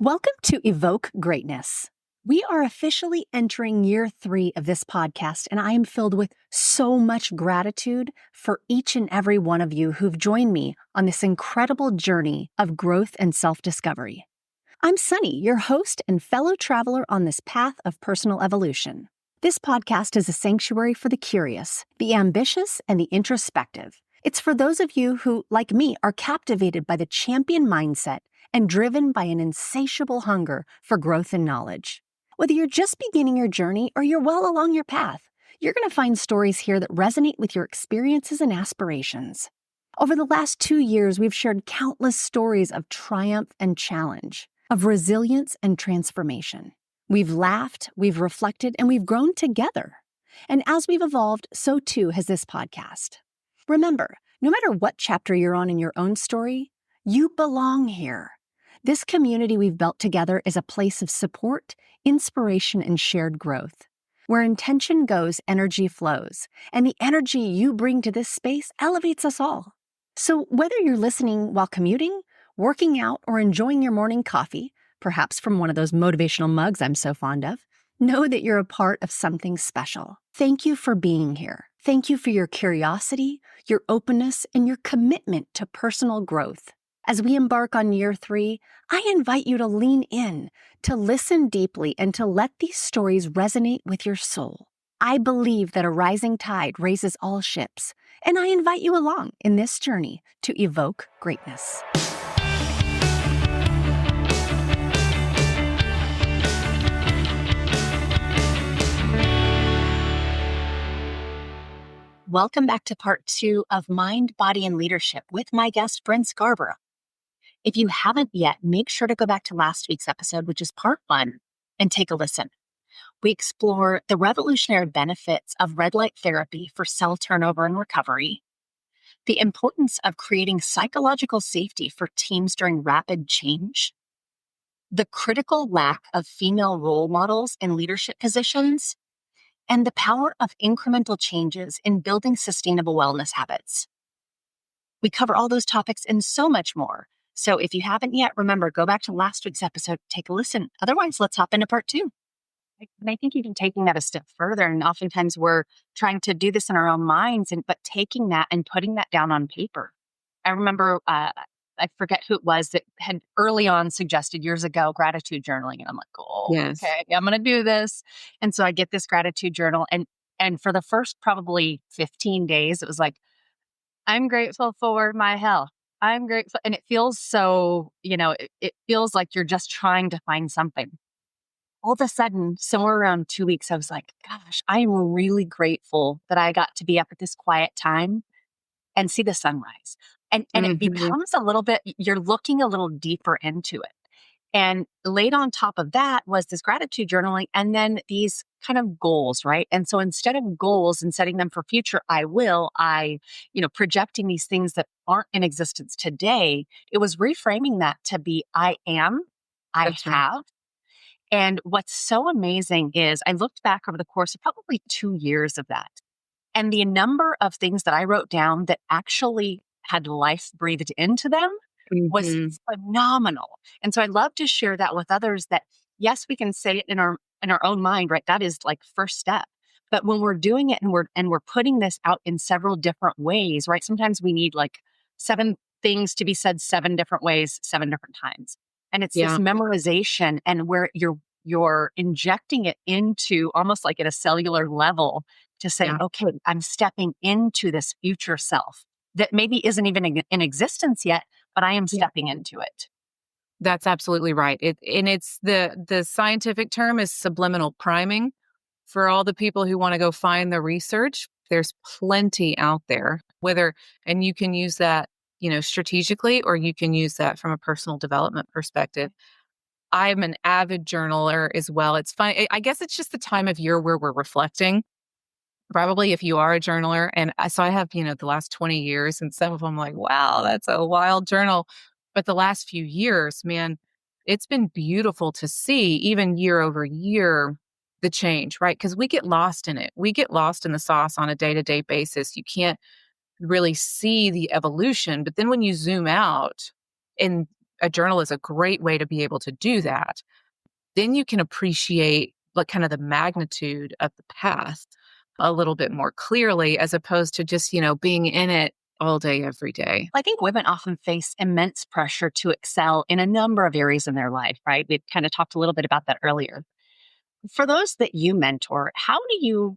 Welcome to Evoke Greatness. We are officially entering year 3 of this podcast, and I am filled with so much gratitude for each and every one of you who've joined me on this incredible journey of growth and self-discovery. I'm Sunny, your host and fellow traveler on this path of personal evolution. This podcast is a sanctuary for the curious, the ambitious, and the introspective. It's for those of you who, like me, are captivated by the champion mindset and driven by an insatiable hunger for growth and knowledge. Whether you're just beginning your journey or you're well along your path, you're going to find stories here that resonate with your experiences and aspirations. Over the last 2 years, we've shared countless stories of triumph and challenge, of resilience and transformation. We've laughed, we've reflected, and we've grown together. And as we've evolved, so too has this podcast. Remember, no matter what chapter you're on in your own story, you belong here. This community we've built together is a place of support, inspiration, and shared growth. Where intention goes, energy flows, and the energy you bring to this space elevates us all. So whether you're listening while commuting, working out, or enjoying your morning coffee, perhaps from one of those motivational mugs I'm so fond of, know that you're a part of something special. Thank you for being here. Thank you for your curiosity, your openness, and your commitment to personal growth. As we embark on year 3, I invite you to lean in, to listen deeply, and to let these stories resonate with your soul. I believe that a rising tide raises all ships, and I invite you along in this journey to evoke greatness. Welcome back to part 2 of Mind, Body, and Leadership with my guest, Brynn Scarborough. If you haven't yet, make sure to go back to last week's episode, which is part 1, and take a listen. We explore the revolutionary benefits of red light therapy for cell turnover and recovery, the importance of creating psychological safety for teams during rapid change, the critical lack of female role models in leadership positions, and the power of incremental changes in building sustainable wellness habits. We cover all those topics and so much more. So if you haven't yet, remember, go back to last week's episode, take a listen. Otherwise, let's hop into part 2. And I think even taking that a step further, and oftentimes we're trying to do this in our own minds, but taking that and putting that down on paper. I remember, I forget who it was that had early on suggested years ago, gratitude journaling. And I'm like, Yes. Okay, I'm going to do this. And so I get this gratitude journal. And for the first probably 15 days, it was like, I'm grateful for my health. I'm grateful. And it feels so, it feels like you're just trying to find something. All of a sudden, somewhere around 2 weeks, I was like, gosh, I am really grateful that I got to be up at this quiet time and see the sunrise. And it becomes a little bit, you're looking a little deeper into it. And laid on top of that was this gratitude journaling and then these kind of goals, right? And so instead of goals and setting them for future, projecting these things that aren't in existence today, it was reframing that to be I am, That's right. have. And what's so amazing is I looked back over the course of probably 2 years of that. And the number of things that I wrote down that actually had life breathed into them was phenomenal. And so I love to share that with others that, yes, we can say it in our own mind, right? That is like first step. But when we're doing it and we're putting this out in several different ways, right? Sometimes we need like 7 things to be said 7 different ways, 7 different times. And it's this memorization and where you're injecting it into almost like at a cellular level to say, okay, I'm stepping into this future self that maybe isn't even in existence yet, but I am stepping into it. That's absolutely right. It's the scientific term is subliminal priming. For all the people who want to go find the research, there's plenty out there. And you can use that, strategically, or you can use that from a personal development perspective. I'm an avid journaler as well. It's fun. I guess it's just the time of year where we're reflecting. Probably if you are a journaler. And so I have, the last 20 years, and some of them like, wow, that's a wild journal. But the last few years, man, it's been beautiful to see even year over year, the change, right? Because we get lost in it. We get lost in the sauce on a day-to-day basis. You can't really see the evolution. But then when you zoom out and a journal is a great way to be able to do that. Then you can appreciate like kind of the magnitude of the path a little bit more clearly, as opposed to just, being in it all day, every day. I think women often face immense pressure to excel in a number of areas in their life, right? We've kind of talked a little bit about that earlier. For those that you mentor, how do you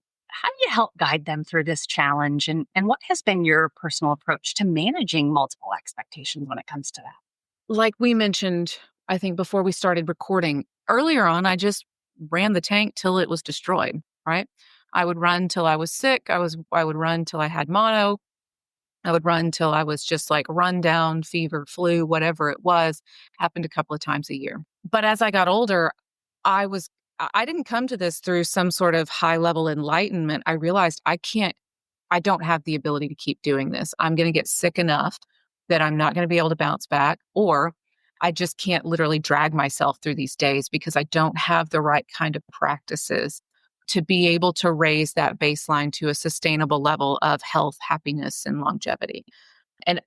help guide them through this challenge, and what has been your personal approach to managing multiple expectations when it comes to that? Like we mentioned, I think before we started recording, earlier on, I just ran the tank till it was destroyed, right? I would run till I was sick. I would run till I had mono. I would run till I was just like run down, fever, flu, whatever it was, happened a couple of times a year. But as I got older, I didn't come to this through some sort of high level enlightenment. I realized I don't have the ability to keep doing this. I'm going to get sick enough that I'm not going to be able to bounce back, or I just can't literally drag myself through these days because I don't have the right kind of practices to be able to raise that baseline to a sustainable level of health, happiness, and longevity. And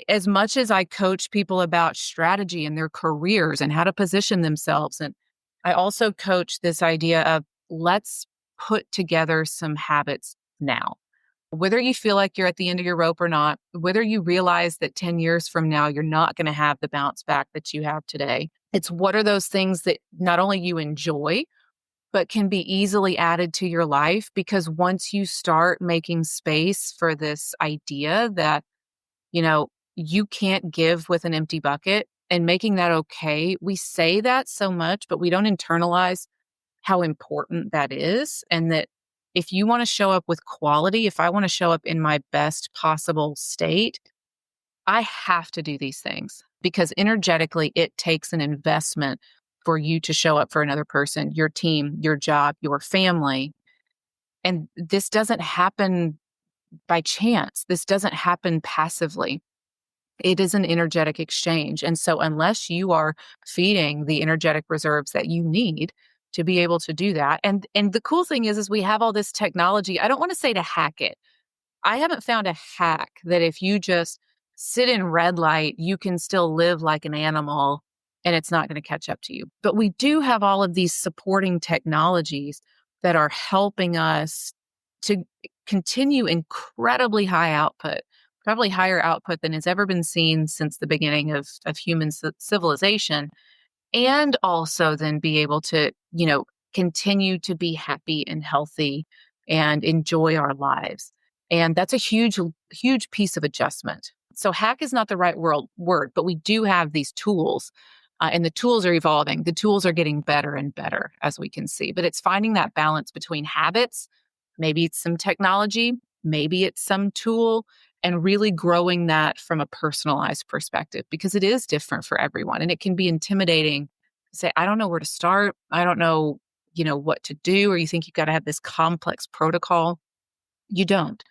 as much as I coach people about strategy in their careers and how to position themselves, and I also coach this idea of let's put together some habits now. Whether you feel like you're at the end of your rope or not, whether you realize that 10 years from now, you're not going to have the bounce back that you have today. It's what are those things that not only you enjoy, but can be easily added to your life? Because once you start making space for this idea that, you can't give with an empty bucket and making that okay, we say that so much, but we don't internalize how important that is. And that if you want to show up with quality, if I want to show up in my best possible state, I have to do these things because energetically it takes an investment for you to show up for another person, your team, your job, your family. And this doesn't happen by chance. This doesn't happen passively. It is an energetic exchange. And so unless you are feeding the energetic reserves that you need to be able to do that. And the cool thing is we have all this technology. I don't want to say to hack it. I haven't found a hack that if you just sit in red light, you can still live like an animal and it's not going to catch up to you. But we do have all of these supporting technologies that are helping us to continue incredibly high output, probably higher output than has ever been seen since the beginning of human civilization. And also then be able to, continue to be happy and healthy and enjoy our lives. And that's a huge, huge piece of adjustment. So hack is not the right word, but we do have these tools and the tools are evolving. The tools are getting better and better as we can see, but it's finding that balance between habits. Maybe it's some technology, maybe it's some tool, and really growing that from a personalized perspective because it is different for everyone. And it can be intimidating to say, I don't know where to start. I don't know, what to do, or you think you've got to have this complex protocol. You don't.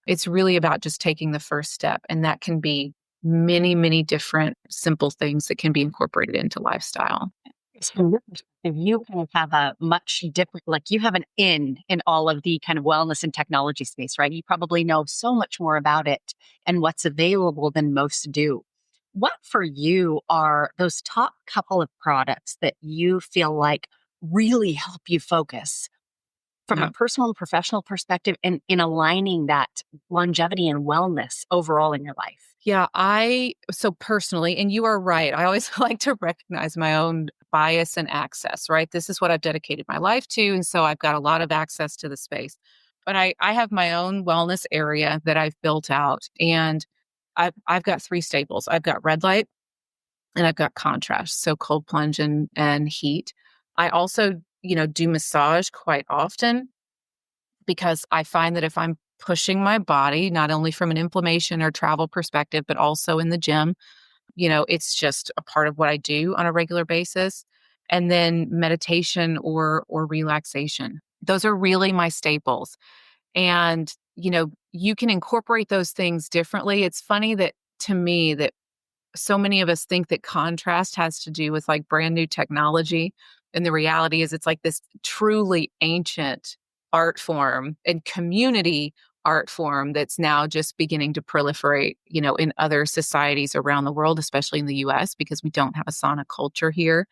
It's really about just taking the first step. And that can be many, many different simple things that can be incorporated into lifestyle. So from your perspective, you kind of have a much different, like you have an in all of the kind of wellness and technology space, right? You probably know so much more about it and what's available than most do. What for you are those top couple of products that you feel like really help you focus from Yeah. a personal and professional perspective and in aligning that longevity and wellness overall in your life? Yeah, so personally, and you are right, I always like to recognize my own bias and access, right? This is what I've dedicated my life to. And so I've got a lot of access to the space. But I have my own wellness area that I've built out. And I've got three staples. I've got red light and I've got contrast, so cold plunge and heat. I also, do massage quite often because I find that if I'm pushing my body, not only from an inflammation or travel perspective, but also in the gym, it's just a part of what I do on a regular basis. And then meditation or relaxation. Those are really my staples. And, you can incorporate those things differently. It's funny that to me that so many of us think that contrast has to do with like brand new technology. And the reality is it's like this truly ancient art form and community art form that's now just beginning to proliferate, in other societies around the world, especially in the US, because we don't have a sauna culture here.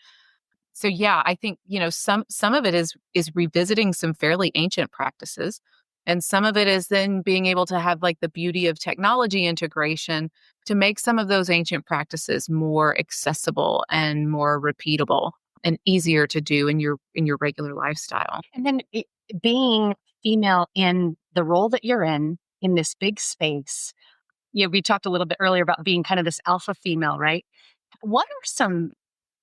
So yeah, I think, some of it is revisiting some fairly ancient practices. And some of it is then being able to have like the beauty of technology integration to make some of those ancient practices more accessible and more repeatable and easier to do in your regular lifestyle. And then being female in the role that you're in this big space, we talked a little bit earlier about being kind of this alpha female, right? What are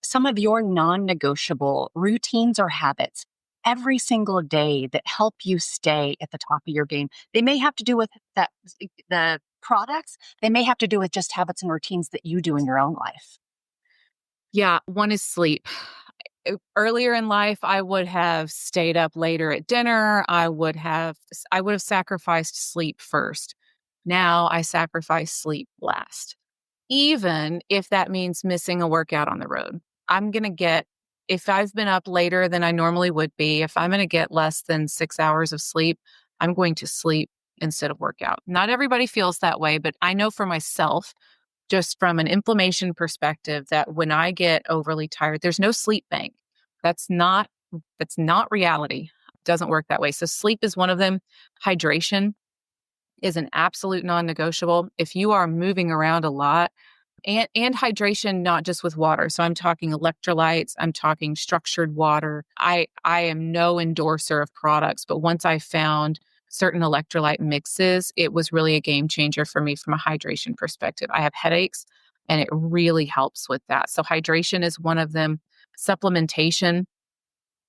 some of your non-negotiable routines or habits every single day that help you stay at the top of your game? They may have to do with the products. They may have to do with just habits and routines that you do in your own life. Yeah, one is sleep. Earlier in life, I would have stayed up later at dinner. I would have sacrificed sleep first. Now I sacrifice sleep last, even if that means missing a workout on the road. I'm going to get, if I've been up later than I normally would be, if I'm going to get less than 6 hours of sleep, I'm going to sleep instead of workout. Not everybody feels that way, but I know for myself, just from an inflammation perspective, that when I get overly tired, there's no sleep bank. That's not reality. It doesn't work that way. So sleep is one of them. Hydration is an absolute non-negotiable. If you are moving around a lot, and hydration, not just with water. So I'm talking electrolytes, I'm talking structured water. I am no endorser of products, but once I found certain electrolyte mixes, it was really a game changer for me from a hydration perspective. I have headaches and it really helps with that. So hydration is one of them. Supplementation.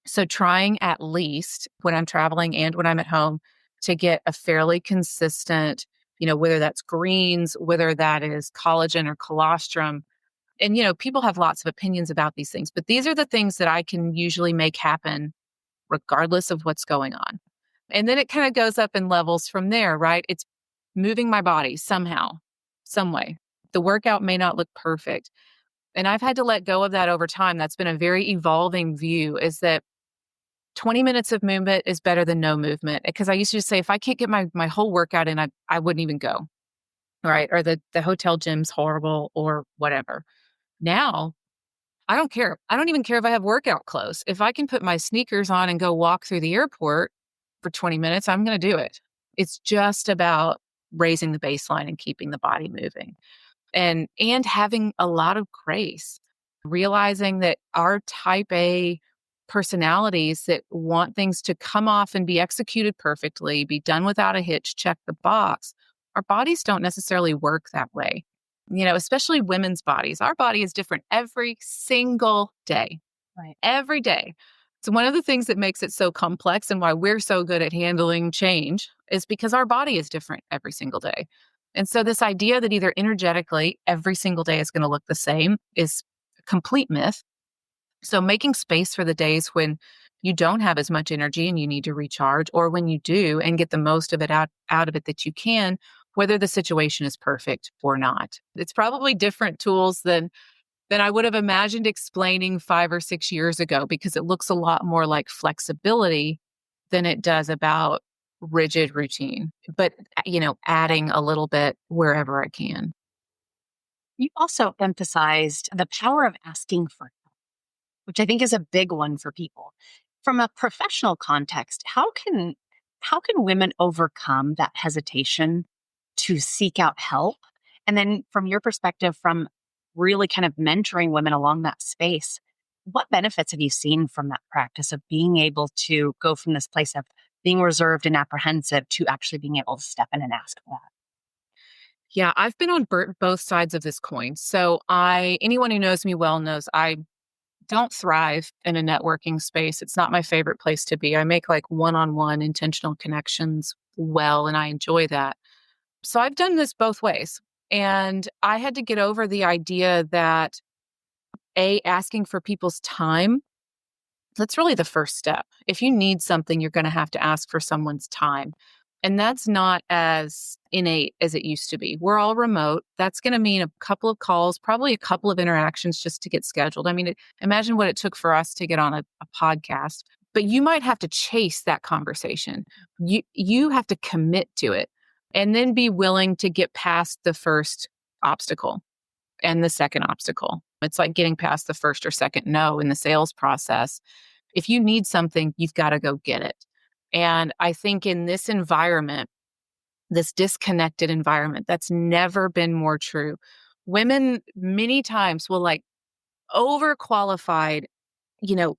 So trying at least when I'm traveling and when I'm at home to get a fairly consistent, whether that's greens, whether that is collagen or colostrum. And, people have lots of opinions about these things, but these are the things that I can usually make happen regardless of what's going on. And then it kind of goes up in levels from there, right? It's moving my body somehow, some way. The workout may not look perfect. And I've had to let go of that over time. That's been a very evolving view, is that 20 minutes of movement is better than no movement. Because I used to just say, if I can't get my whole workout in, I wouldn't even go. Right. Or the hotel gym's horrible or whatever. Now, I don't care. I don't even care if I have workout clothes. If I can put my sneakers on and go walk through the airport for 20 minutes, I'm going to do it. It's just about raising the baseline and keeping the body moving and having a lot of grace, realizing that our type A personalities that want things to come off and be executed perfectly, be done without a hitch, check the box, our bodies don't necessarily work that way. Especially women's bodies. Our body is different every single day. Right. Every day. So one of the things that makes it so complex and why we're so good at handling change is because our body is different every single day. And so this idea that either energetically every single day is going to look the same is a complete myth. So making space for the days when you don't have as much energy and you need to recharge, or when you do and get the most of it out of it that you can, whether the situation is perfect or not. It's probably different tools than I would have imagined explaining 5 or 6 years ago, because it looks a lot more like flexibility than it does about rigid routine, but adding a little bit wherever I can. You also emphasized the power of asking for help, which I think is a big one for people. From a professional context, how can women overcome that hesitation to seek out help? And then from your perspective, from really kind of mentoring women along that space, what benefits have you seen from that practice of being able to go from this place of being reserved and apprehensive to actually being able to step in and ask for that? Yeah, I've been on both sides of this coin. So anyone who knows me well knows I don't thrive in a networking space. It's not my favorite place to be. I make like one-on-one intentional connections well, and I enjoy that. So I've done this both ways. And I had to get over the idea that asking for people's time, that's really the first step. If you need something, you're going to have to ask for someone's time. And that's not as innate as it used to be. We're all remote. That's going to mean a couple of calls, probably a couple of interactions just to get scheduled. I mean, imagine what it took for us to get on a podcast. but you might have to chase that conversation. You have to commit to it and then be willing to get past the first obstacle and the second obstacle. It's like getting past the first or second no in the sales process. If you need something, you've got to go get it. And I think in this environment, this disconnected environment, that's never been more true. Women many times will like overqualified, you know,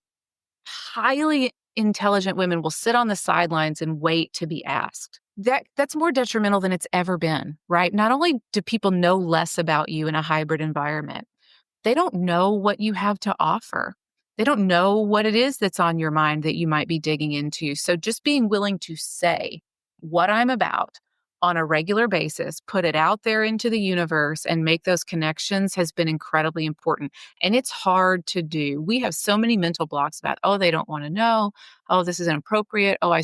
highly intelligent women will sit on the sidelines and wait to be asked. That's more detrimental than it's ever been, right? Not only do people know less about you in a hybrid environment, they don't know what you have to offer. They don't know what it is that's on your mind that you might be digging into. So just being willing to say what I'm about on a regular basis, put it out there into the universe and make those connections has been incredibly important. And it's hard to do. We have so many mental blocks about, oh, they don't want to know. Oh, this is inappropriate. Oh,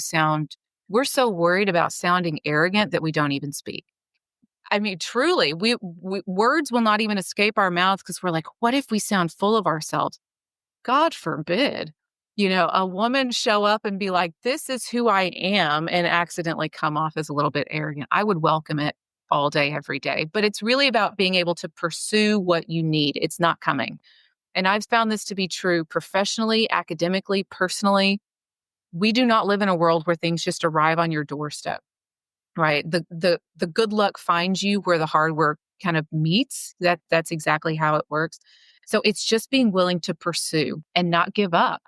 we're so worried about sounding arrogant that we don't even speak. I mean, truly, we words will not even escape our mouths because we're like, what if we sound full of ourselves? God forbid, a woman show up and be like, this is who I am, and accidentally come off as a little bit arrogant. I would welcome it all day, every day. But it's really about being able to pursue what you need. It's not coming. And I've found this to be true professionally, academically, personally. We do not live in a world where things just arrive on your doorstep. Right. The good luck finds you where the hard work kind of meets. That's exactly how it works. So it's just being willing to pursue and not give up.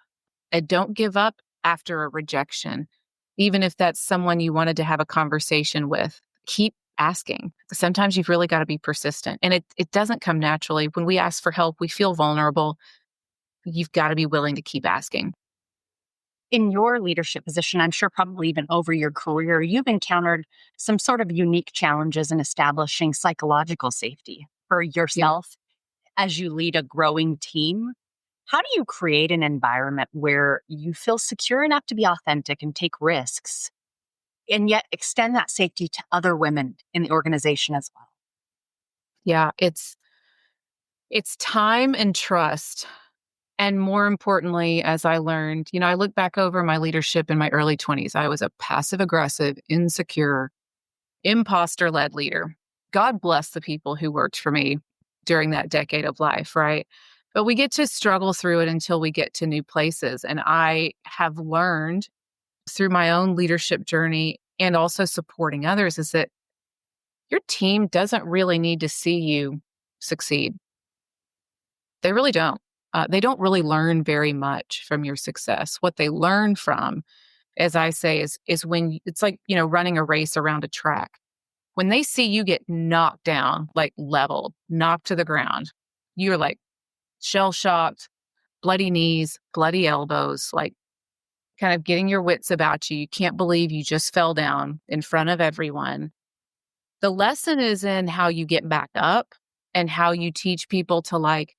And don't give up after a rejection, even if that's someone you wanted to have a conversation with. Keep asking. Sometimes you've really got to be persistent, and it doesn't come naturally. When we ask for help, we feel vulnerable. You've got to be willing to keep asking. In your leadership position, I'm sure probably even over your career, you've encountered some sort of unique challenges in establishing psychological safety for Yeah. yourself as you lead a growing team. How do you create an environment where you feel secure enough to be authentic and take risks, and yet extend that safety to other women in the organization as well? Yeah. It's time and trust. And more importantly, as I learned, I look back over my leadership in my early 20s. I was a passive aggressive, insecure, imposter led leader. God bless the people who worked for me during that decade of life, right? But we get to struggle through it until we get to new places. And I have learned through my own leadership journey and also supporting others is that your team doesn't really need to see you succeed. They really don't. They don't really learn very much from your success. What they learn from, as I say, is when it's like, running a race around a track. When they see you get knocked down, like leveled, knocked to the ground, you're like shell shocked, bloody knees, bloody elbows, like kind of getting your wits about you. You can't believe you just fell down in front of everyone. The lesson is in how you get back up and how you teach people to like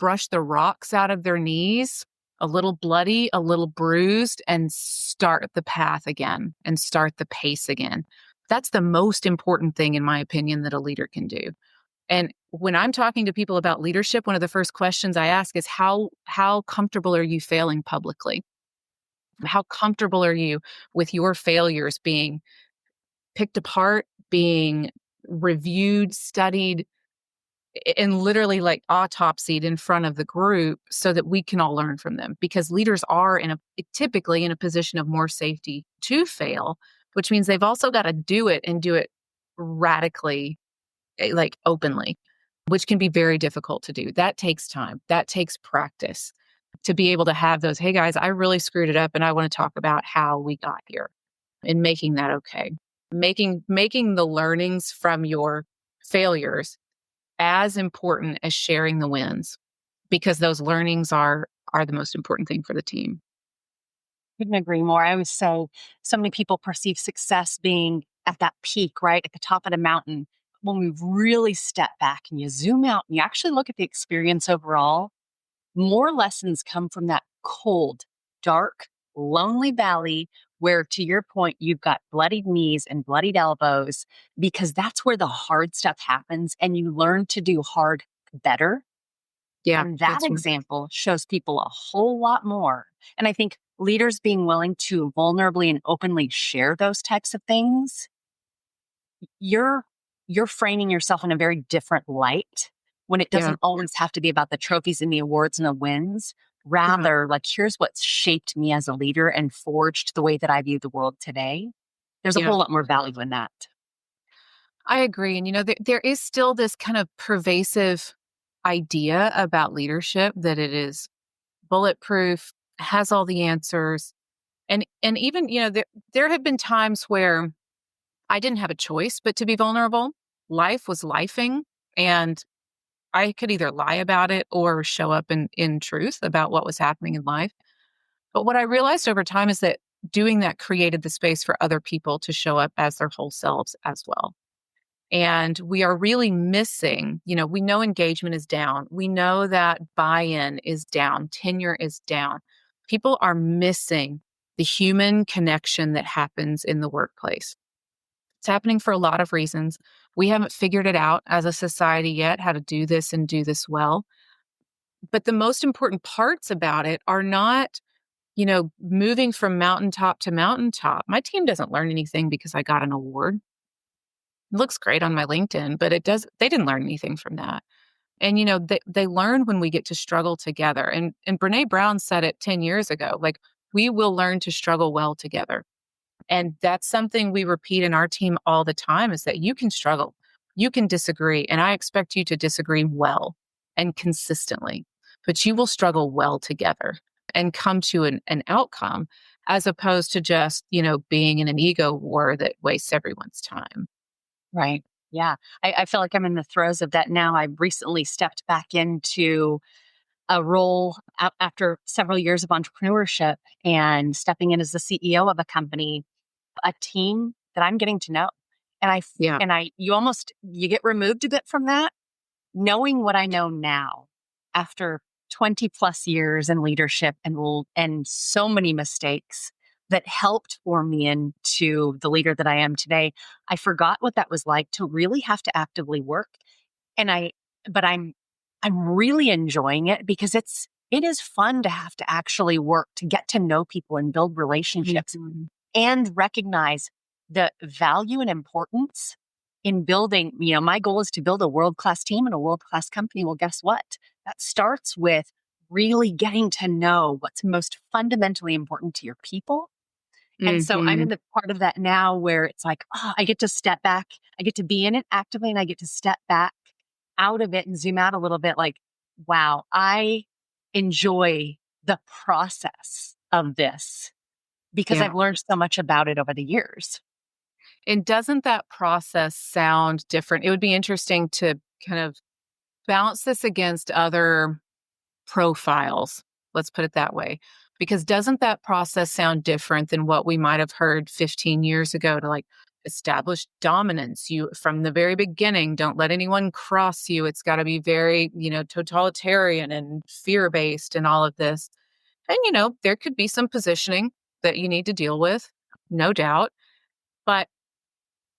brush the rocks out of their knees, a little bloody, a little bruised, and start the path again and start the pace again. That's the most important thing, in my opinion, that a leader can do. And when I'm talking to people about leadership, one of the first questions I ask is how comfortable are you failing publicly? How comfortable are you with your failures being picked apart, being reviewed, studied, and literally like autopsied in front of the group so that we can all learn from them? Because leaders are typically in a position of more safety to fail, which means they've also got to do it and do it radically, like openly, which can be very difficult to do. That takes time. That takes practice to be able to have those, hey guys, I really screwed it up and I want to talk about how we got here, and making that okay. Making the learnings from your failures as important as sharing the wins, because those learnings are the most important thing for the team. Couldn't agree more. I always say so many people perceive success being at that peak, right? At the top of the mountain. When we really step back and you zoom out and you actually look at the experience overall, more lessons come from that cold, dark, lonely valley where, to your point, you've got bloodied knees and bloodied elbows, because that's where the hard stuff happens and you learn to do hard better. Yeah, And that example shows people a whole lot more. And I think leaders being willing to vulnerably and openly share those types of things, you're you're framing yourself in a very different light when it Yeah. doesn't always have to be about the trophies and the awards and the wins. Yeah. Rather, like, here's what's shaped me as a leader and forged the way that I view the world today. There's a Yeah. whole lot more value in that. I agree. And, there is still this kind of pervasive idea about leadership that it is bulletproof, has all the answers. And even, there have been times where I didn't have a choice but to be vulnerable. Life was lifing, and I could either lie about it or show up in truth about what was happening in life. But what I realized over time is that doing that created the space for other people to show up as their whole selves as well. And we are really missing, we know engagement is down. We know that buy-in is down, tenure is down. People are missing the human connection that happens in the workplace. It's happening for a lot of reasons. We haven't figured it out as a society yet, how to do this and do this well. But the most important parts about it are not, moving from mountaintop to mountaintop. My team doesn't learn anything because I got an award. It looks great on my LinkedIn, but they didn't learn anything from that. And, they learn when we get to struggle together. And Brene Brown said it 10 years ago, like, we will learn to struggle well together. And that's something we repeat in our team all the time, is that you can struggle, you can disagree, and I expect you to disagree well and consistently, but you will struggle well together and come to an outcome, as opposed to just, being in an ego war that wastes everyone's time. Right. Yeah. I feel like I'm in the throes of that now. I recently stepped back into a role after several years of entrepreneurship and stepping in as the CEO of a company, a team that I'm getting to know. Yeah. You get removed a bit from that, knowing what I know now after 20 plus years in leadership and so many mistakes that helped form me into the leader that I am today. I forgot what that was like to really have to actively work. And I, but I'm really enjoying it because it is fun to have to actually work to get to know people and build relationships Mhm. and recognize the value and importance in building. My goal is to build a world-class team and a world-class company. Well, guess what? That starts with really getting to know what's most fundamentally important to your people. And so I'm in Mhm. the part of that now where it's like, oh, I get to step back. I get to be in it actively and I get to step back out of it and zoom out a little bit, like, wow, I enjoy the process of this because Yeah. I've learned so much about it over the years. And doesn't that process sound different? It would be interesting to kind of balance this against other profiles, let's put it that way. Because doesn't that process sound different than what we might have heard 15 years ago, to like establish dominance? You, from the very beginning, don't let anyone cross you. It's got to be very, totalitarian and fear based and all of this. And, there could be some positioning that you need to deal with, no doubt. But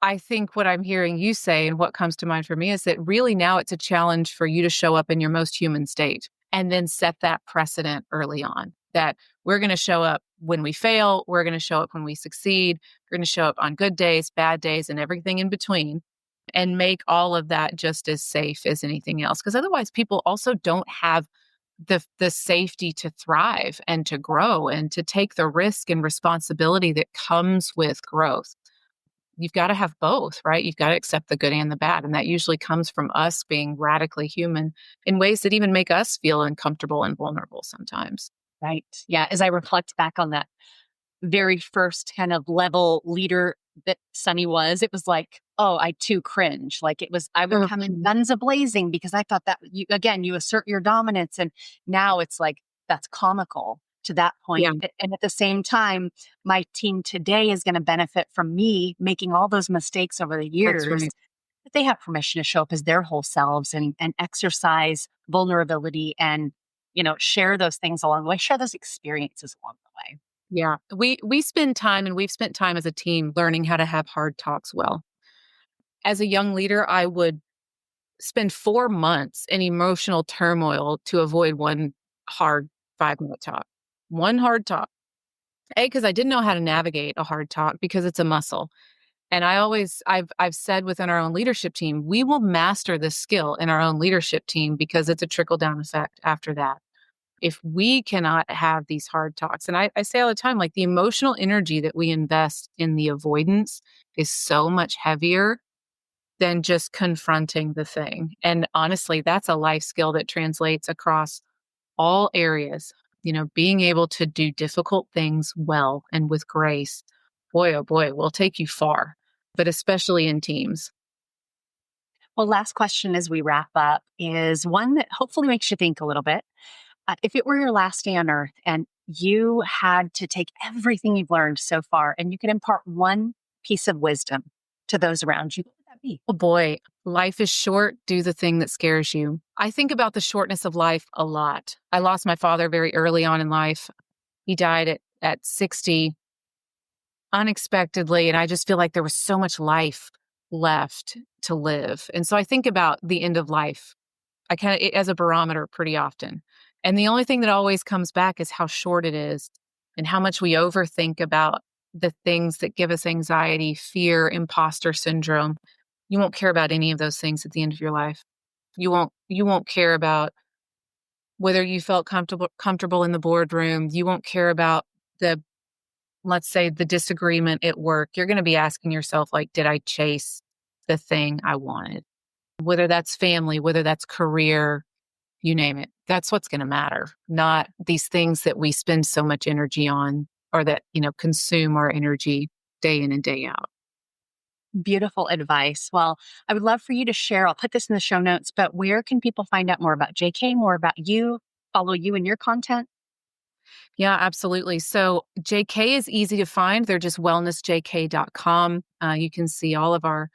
I think what I'm hearing you say and what comes to mind for me is that really now it's a challenge for you to show up in your most human state and then set that precedent early on, that we're going to show up when we fail, we're going to show up when we succeed, we're going to show up on good days, bad days, and everything in between, and make all of that just as safe as anything else. Because otherwise, people also don't have the safety to thrive and to grow and to take the risk and responsibility that comes with growth. You've got to have both, right? You've got to accept the good and the bad. And that usually comes from us being radically human in ways that even make us feel uncomfortable and vulnerable sometimes. Right. Yeah. As I reflect back on that very first kind of level leader that Sunny was, it was like, oh, I too cringe. Like, I would come in Mhm. guns a blazing because I thought that you assert your dominance. And now it's like, that's comical to that Yeah, point. And at the same time, my team today is going to benefit from me making all those mistakes over the that's years. right. That they have permission to show up as their whole selves and exercise vulnerability and, share those things along the way, share those experiences along the way. Yeah. We spend time, and we've spent time as a team learning how to have hard talks well. As a young leader, I would spend 4 months in emotional turmoil to avoid one hard 5-minute talk. One hard talk. Because I didn't know how to navigate a hard talk because it's a muscle. And I've said within our own leadership team, we will master this skill in our own leadership team because it's a trickle down effect after that. If we cannot have these hard talks, and I say all the time, like the emotional energy that we invest in the avoidance is so much heavier than just confronting the thing. And honestly, that's a life skill that translates across all areas. Being able to do difficult things well and with grace, boy, oh boy, will take you far, but especially in teams. Well, last question as we wrap up is one that hopefully makes you think a little bit. If it were your last day on earth and you had to take everything you've learned so far and you could impart one piece of wisdom to those around you, what would that be? Oh boy, life is short. Do the thing that scares you. I think about the shortness of life a lot. I lost my father very early on in life. He died at 60 unexpectedly. And I just feel like there was so much life left to live. And so I think about the end of life. I kind of as a barometer pretty often. And the only thing that always comes back is how short it is and how much we overthink about the things that give us anxiety, fear, imposter syndrome. You won't care about any of those things at the end of your life. You won't care about whether you felt comfortable in the boardroom. You won't care about the let's say the disagreement at work. You're going to be asking yourself like, did I chase the thing I wanted? Whether that's family, whether that's career, you name it. That's what's going to matter, not these things that we spend so much energy on or that, consume our energy day in and day out. Beautiful advice. Well, I would love for you to share. I'll put this in the show notes, but where can people find out more about JK, more about you, follow you and your content? Yeah, absolutely. So JK is easy to find. They're just wellnessjk.com. You can see all of our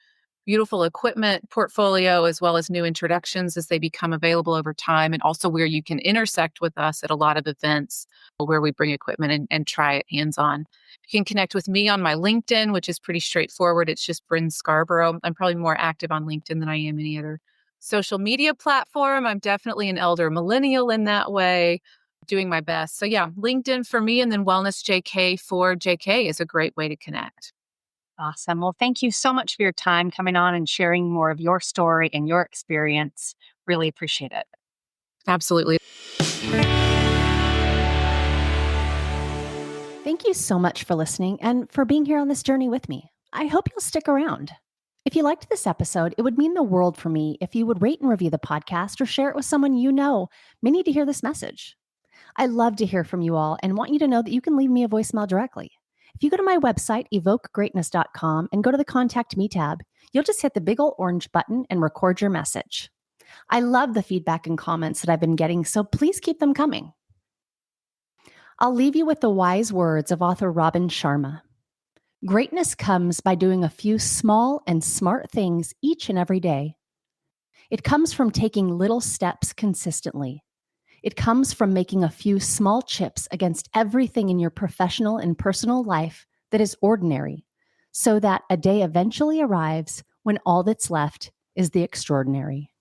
beautiful equipment portfolio as well as new introductions as they become available over time, and also where you can intersect with us at a lot of events where we bring equipment and try it hands-on. You can connect with me on my LinkedIn, which is pretty straightforward. It's just Brynn Scarborough. I'm probably more active on LinkedIn than I am any other social media platform. I'm definitely an elder millennial in that way, doing my best. So yeah, LinkedIn for me, and then Wellness JK for JK is a great way to connect. Awesome. Well, thank you so much for your time coming on and sharing more of your story and your experience. Really appreciate it. Absolutely. Thank you so much for listening and for being here on this journey with me. I hope you'll stick around. If you liked this episode, it would mean the world for me if you would rate and review the podcast or share it with someone you know may need to hear this message. I love to hear from you all and want you to know that you can leave me a voicemail directly. If you go to my website, evokegreatness.com, and go to the Contact Me tab, you'll just hit the big old orange button and record your message. I love the feedback and comments that I've been getting, so please keep them coming. I'll leave you with the wise words of author Robin Sharma. Greatness comes by doing a few small and smart things each and every day. It comes from taking little steps consistently. It comes from making a few small chips against everything in your professional and personal life that is ordinary, so that a day eventually arrives when all that's left is the extraordinary.